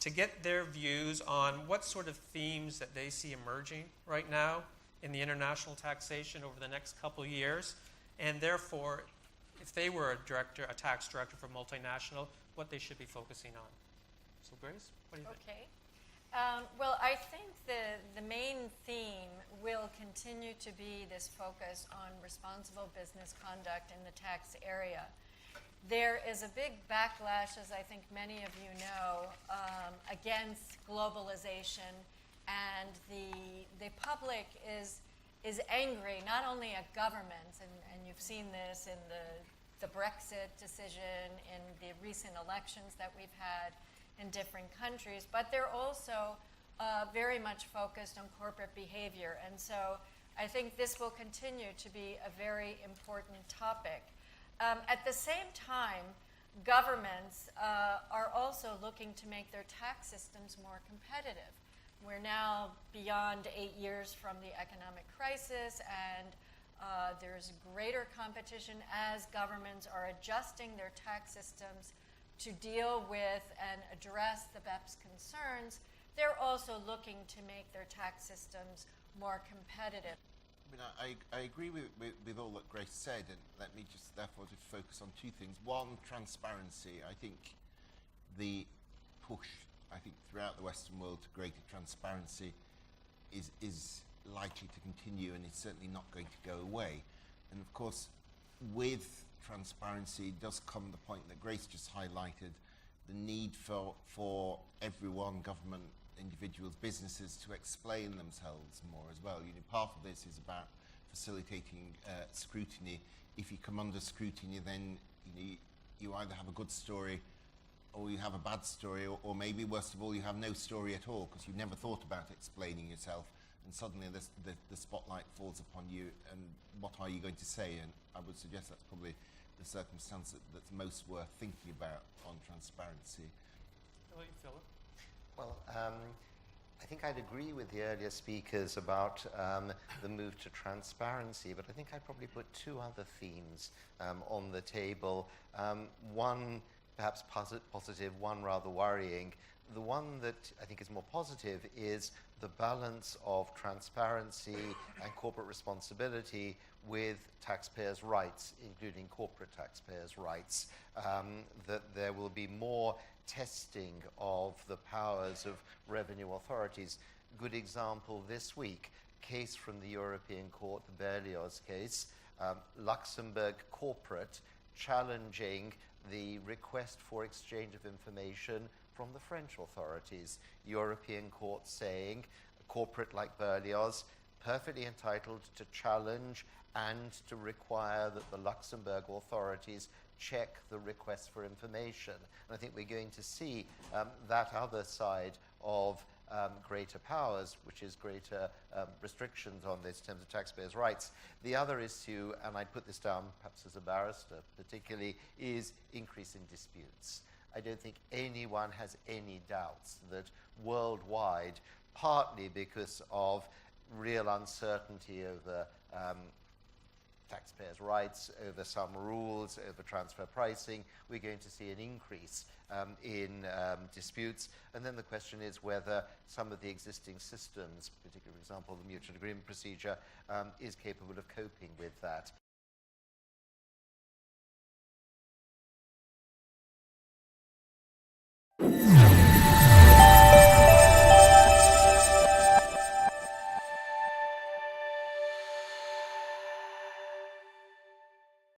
to get their views on what sort of themes that they see emerging right now in the international taxation over the next couple of years, and therefore, if they were a tax director for multinational, what they should be focusing on. So Grace, what do you think? Okay. Well, I think the main theme will continue to be this focus on responsible business conduct in the tax area. There is a big backlash, as I think many of you know, against globalization, and the public is angry not only at governments, and you've seen this in the Brexit decision, in the recent elections that we've had in different countries, but they're also very much focused on corporate behavior. And so I think this will continue to be a very important topic. At the same time, governments are also looking to make their tax systems more competitive. We're now beyond 8 years from the economic crisis, and there's greater competition as governments are adjusting their tax systems to deal with and address the BEPS concerns. They're also looking to make their tax systems more competitive. I mean, I agree with all that Grace said, and let me just therefore just focus on two things. One, transparency. I think the push, throughout the Western world to greater transparency is likely to continue, and it's certainly not going to go away. And of course, with transparency does come the point that Grace just highlighted, the need for everyone, government, individuals, businesses, to explain themselves more as well. Part of this is about facilitating scrutiny. If you come under scrutiny, then you either have a good story or you have a bad story, or maybe worst of all, you have no story at all because you've never thought about explaining yourself, and suddenly the spotlight falls upon you, and what are you going to say? And I would suggest that's probably the circumstance that's most worth thinking about on transparency. Philip? Well, I think I'd agree with the earlier speakers about the move to transparency, but I think I'd probably put two other themes on the table. One perhaps positive, one rather worrying. The one that I think is more positive is the balance of transparency and corporate responsibility with taxpayers' rights, including corporate taxpayers' rights. That there will be more testing of the powers of revenue authorities. Good example this week, case from the European Court, the Berlioz case, Luxembourg corporate challenging the request for exchange of information from the French authorities. European Court saying a corporate like Berlioz perfectly entitled to challenge and to require that the Luxembourg authorities check the request for information. And I think we're going to see that other side of greater powers, which is greater restrictions on this in terms of taxpayers' rights. The other issue, and I put this down perhaps as a barrister particularly, is increase in disputes. I don't think anyone has any doubts that worldwide, partly because of real uncertainty over taxpayers' rights, over some rules, over transfer pricing, we're going to see an increase in disputes. And then the question is whether some of the existing systems, particularly, for example, the mutual agreement procedure, is capable of coping with that.